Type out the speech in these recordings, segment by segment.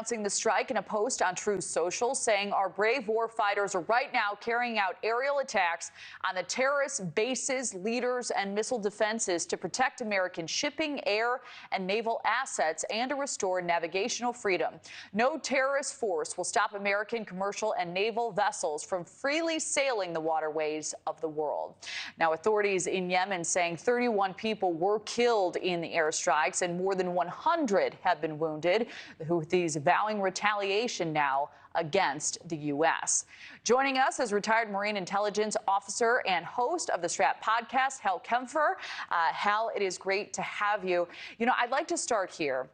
announcing the strike in a post on Truth Social, saying our brave war fighters are right now carrying out aerial attacks on the terrorist bases, leaders, and missile defenses to protect American shipping, air, and naval assets and to restore navigational freedom. No terrorist force will stop American commercial and naval vessels from freely sailing the waterways of the world. Now, authorities in Yemen saying 31 people were killed in the airstrikes and more than 100 have been wounded. The Houthis vowing retaliation now against the U.S. Joining us is retired Marine Intelligence Officer and host of the Strat podcast, Hal Kempfer. Hal, it is great to have you. You know, I'd like to start here.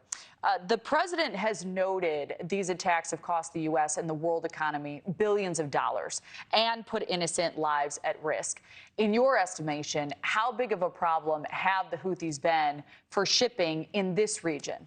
The president has noted these attacks have cost the U.S. and the world economy billions of dollars and put innocent lives at risk. In your estimation, how big of a problem have the Houthis been for shipping in this region?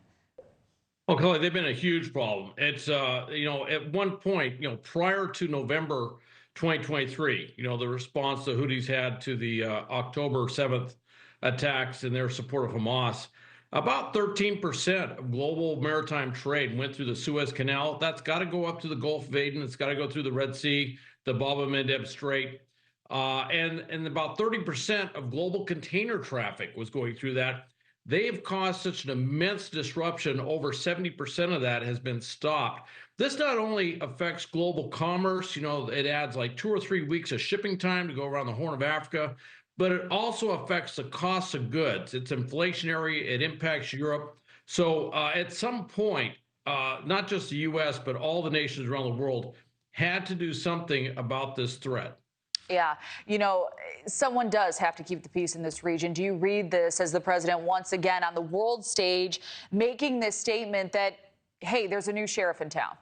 Oh, Kelly, they've been a huge problem. It's, at one point, prior to November 2023, the response the Houthis had to the October 7th attacks in their support of Hamas, about 13% of global maritime trade went through the Suez Canal. That's got to go up to the Gulf of Aden. It's got to go through the Red Sea, the Bab el-Mandeb Strait. And about 30% of global container traffic was going through that. They have caused such an immense disruption. Over 70% of that has been stopped. This not only affects global commerce, it adds like 2 or 3 weeks of shipping time to go around the Horn of Africa, but it also affects the cost of goods. It's inflationary. It impacts Europe. So at some point, not just the U.S., but all the nations around the world had to do something about this threat. Yeah, someone does have to keep the peace in this region. Do you read this as the president once again on the world stage making this statement that, hey, there's a new sheriff in town?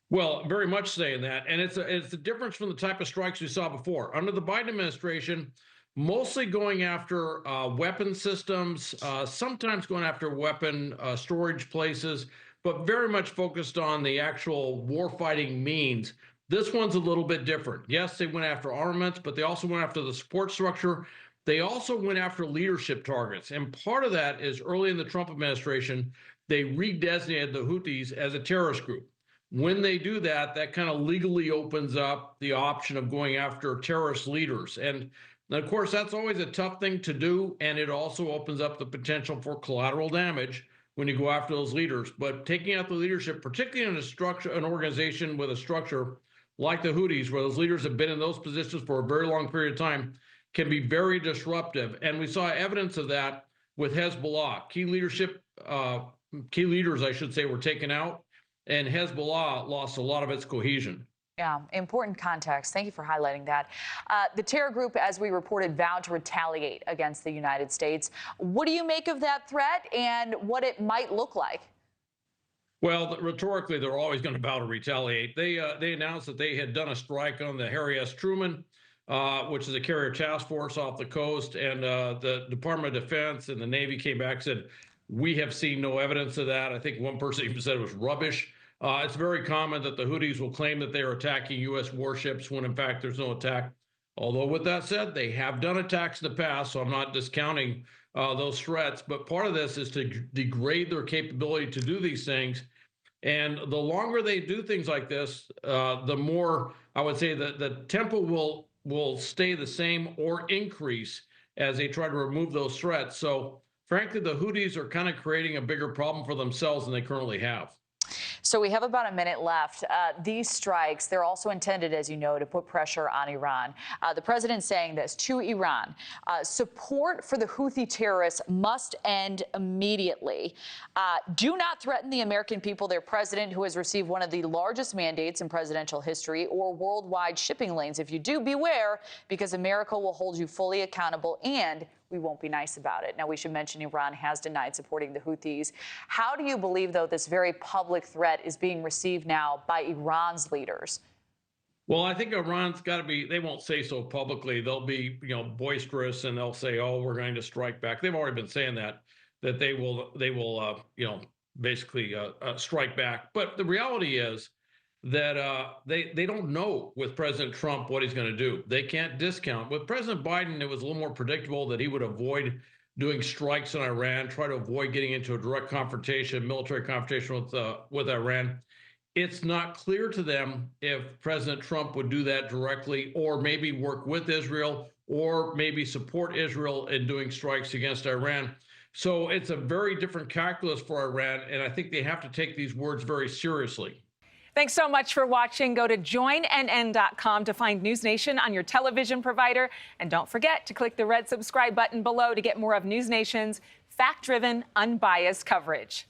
Well, very much saying that. And it's the difference from the type of strikes we saw before. Under the Biden administration, mostly going after weapon systems, sometimes going after weapon storage places, but very much focused on the actual warfighting means. This one's a little bit different. Yes, they went after armaments, but they also went after the support structure. They also went after leadership targets. And part of that is early in the Trump administration, they redesignated the Houthis as a terrorist group. When they do that, that kind of legally opens up the option of going after terrorist leaders. And of course, that's always a tough thing to do. And it also opens up the potential for collateral damage when you go after those leaders. But taking out the leadership, particularly in a structure, an organization with a structure like the Houthis, where those leaders have been in those positions for a very long period of time, can be very disruptive. And we saw evidence of that with Hezbollah. Key leaders, I should say, were taken out, and Hezbollah lost a lot of its cohesion. Yeah, important context. Thank you for highlighting that. The terror group, as we reported, vowed to retaliate against the United States. What do you make of that threat and what it might look like? Well, rhetorically, they're always going to vow to retaliate. They announced that they had done a strike on the Harry S. Truman, which is a carrier task force off the coast, and the Department of Defense and the Navy came back and said, we have seen no evidence of that. I think one person even said it was rubbish. It's very common that the Houthis will claim that they are attacking U.S. warships when, in fact, there's no attack. Although, with that said, they have done attacks in the past, so I'm not discounting those threats. But part of this is to degrade their capability to do these things. And the longer they do things like this, the more, I would say, that the tempo will stay the same or increase as they try to remove those threats. So, frankly, the Houthis are kind of creating a bigger problem for themselves than they currently have. So we have about a minute left. These strikes, they're also intended, as you know, to put pressure on Iran. The president saying this to Iran, support for the Houthi terrorists must end immediately. Do not threaten the American people, their president, who has received one of the largest mandates in presidential history, or worldwide shipping lanes. If you do, beware, because America will hold you fully accountable and we won't be nice about it. Now, we should mention Iran has denied supporting the Houthis. How do you believe, though, this very public threat is being received now by Iran's leaders? Well, I think Iran's got to be, they won't say so publicly. They'll be, boisterous, and they'll say, oh, we're going to strike back. They've already been saying that they will, basically strike back. But the reality is that they don't know with President Trump what he's going to do. They can't discount. With President Biden, it was a little more predictable that he would avoid doing strikes in Iran, try to avoid getting into a direct confrontation, military confrontation with Iran. It's not clear to them if President Trump would do that directly, or maybe work with Israel, or maybe support Israel in doing strikes against Iran. So it's a very different calculus for Iran, and I think they have to take these words very seriously. Thanks so much for watching. Go to joinnn.com to find News Nation on your television provider. And don't forget to click the red subscribe button below to get more of News Nation's fact-driven, unbiased coverage.